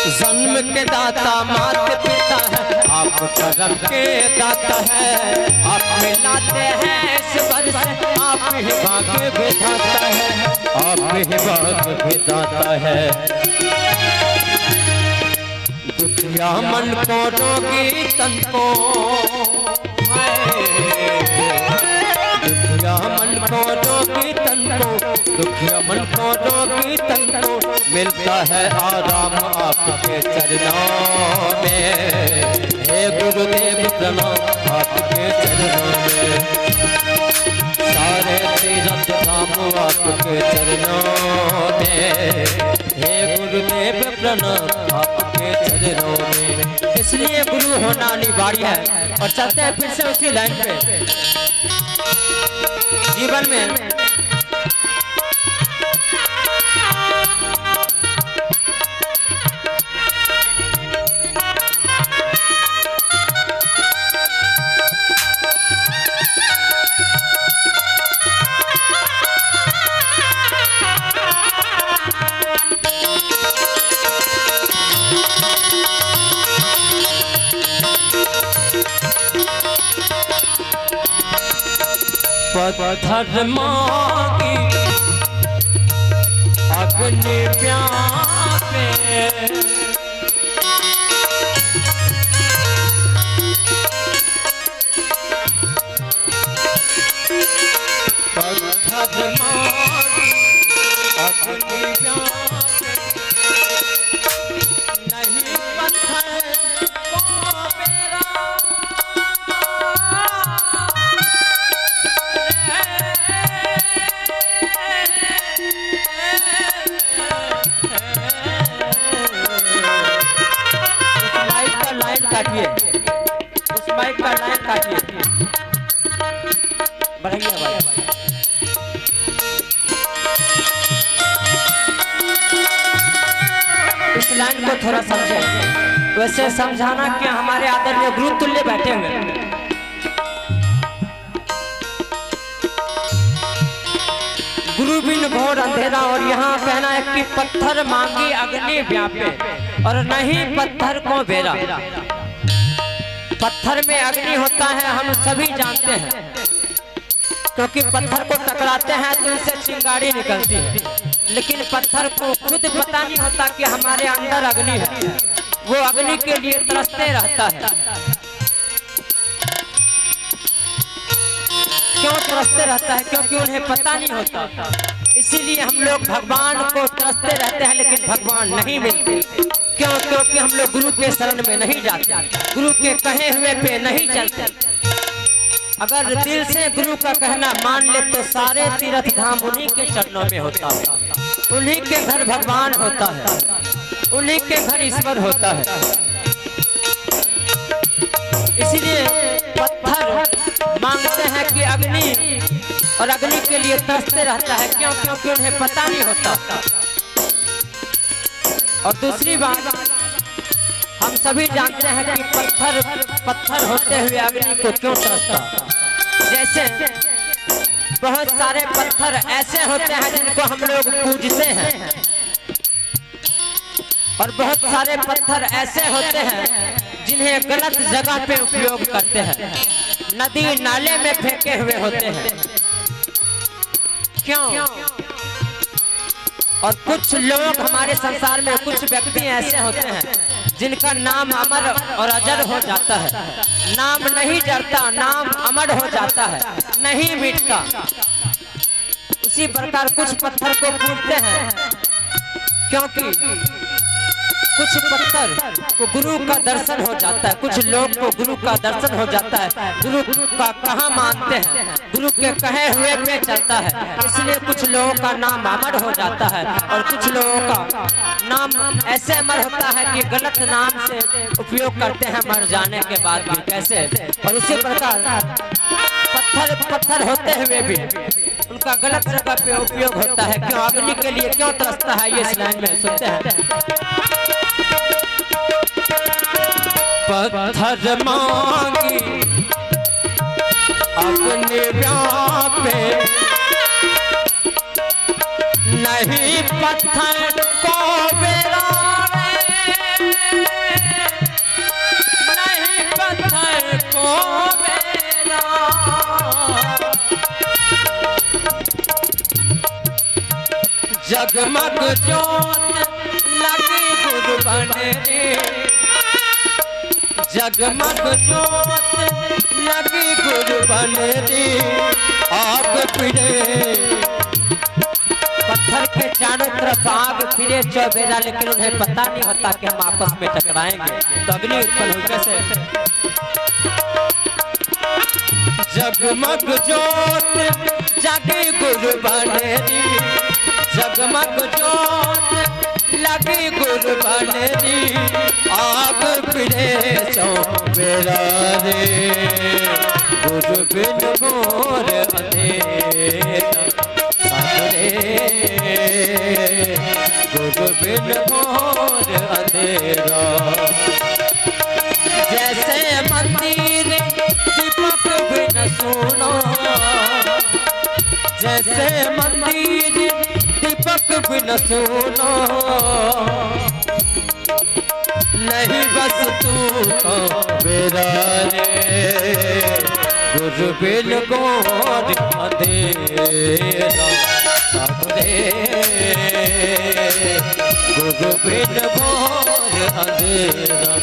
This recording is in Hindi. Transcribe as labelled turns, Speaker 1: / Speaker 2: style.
Speaker 1: जन्म के दाता माता पिता है, आप करम के दाता है। आप मिलाते हैं इस वर्ष, आप ही भाग्य विधाता है, आप ही भाग्य विधाता है। दुखिया मन को रोगी तन को, दुखिया मन को रोगी तन को, दुखिया मन को रोगी तन को मिलता है आराम आपके चरणों में। हे गुरुदेव प्रणाम आपके चरणों में, सारे तीर्थ धाम आपके चरणों में। हे गुरुदेव प्रणाम आपके चरणों में। इसलिए गुरु होना अनिवार्य है। और चलते हैं फिर से उसी लाइन पे। जीवन में पत्थर मांगी अग्नि प्यासे, पत्थर मांगी अग्नि प्यासे, नहीं पत्थर को मेरा काटिए, उस माइक का लाइन काटिए, बढ़ाइए भाई। इस लाइन को थोड़ा समझे। वैसे समझाना कि हमारे आदरणीय गुरु तुल्य बैठे हुए। गुरु बिन घोर अंधेरा, और यहाँ कहना है कि पत्थर मांगी अग्नि व्यापे, और नहीं पत्थर को बेरा। पत्थर में अग्नि होता है, हम सभी जानते हैं, क्योंकि पत्थर को टकराते हैं तो उससे चिंगारी निकलती है। लेकिन पत्थर को खुद पता नहीं होता कि हमारे अंदर अग्नि है। वो अग्नि के लिए तरसते रहता है। क्यों तरसते रहता है? क्योंकि उन्हें पता नहीं होता। इसीलिए हम लोग भगवान को तरसते रहते हैं, लेकिन भगवान नहीं मिलते। क्यों? क्योंकि हम लोग गुरु के शरण में नहीं जाते, गुरु के कहे हुए पे नहीं चलते। अगर दिल से गुरु का कहना मान ले तो सारे तीर्थ धाम उन्हीं के चरणों में होता है। उन्हीं के घर भगवान होता है, उन्हीं के घर ईश्वर होता है। इसीलिए पत्थर मांगते हैं कि अग्नि, और अग्नि के लिए तरसते रहता है। क्यों? क्योंकि उन्हें पता नहीं होता। और दूसरी बात, हम सभी जानते हैं कि पत्थर होते हुए अग्नि को क्यों तरसता। जैसे बहुत सारे पत्थर ऐसे होते हैं जिनको हम लोग पूजते हैं, और बहुत सारे पत्थर ऐसे होते हैं जिन्हें गलत जगह पे उपयोग करते हैं, नदी नाले में फेंके हुए होते हैं। क्यों? और कुछ लोग हमारे संसार में, कुछ व्यक्ति ऐसे होते हैं जिनका नाम अमर और अजर हो जाता है। नाम नहीं जरता, नाम अमर हो जाता है, नहीं मिटता। उसी प्रकार कुछ पत्थर को पूजते हैं, क्योंकि कुछ पत्थर को गुरु का दर्शन हो जाता है, कुछ लोग को गुरु का दर्शन हो जाता है, गुरु का कहा मानते हैं, गुरु के कहे हुए पे चलता है। इसलिए कुछ लोगों का नाम अमर हो जाता है, और कुछ लोगों का नाम ऐसे अमर होता है कि गलत नाम से उपयोग करते हैं मर जाने के बाद भी। कैसे? और उसी प्रकार पत्थर होते हुए भी उनका गलत जगह पे उपयोग होता है। क्यों? अग्नि के लिए क्यों तरसता है? ये इस लाइन में सुनते हैं। पत्थर मांगी अग्नि व्यापे, नहीं पत्थर को बेरा। जगमग ज्योत लगी गुरु बने रे, जगमग ज्योत लगी गुरु बने रे, आग फिरे पत्थर के चारों तरफ आग फिरे चौबेरा, लेकिन उन्हें पता नहीं होता कि हम आपस में टकराएंगे तो अग्नि उत्पन्न हो कैसे। जगमग ज्योत जागे गुरु बने रे, जगमग ज्योत लगी गुरु बने रे, आग फिरे चौबेरा रे, गुरु बिन मोर अंधेरा सागरे, गुरु बिन मोर अंधेरा। जैसे मंदिर दीपक बिन सुनो, जैसे मंदिर दीपक बिन सुनो, नहीं बस तू को मेरा रे, गुरु बिन मोर अंधेरा सागरे, गुरु बिन मोर अंधेरा।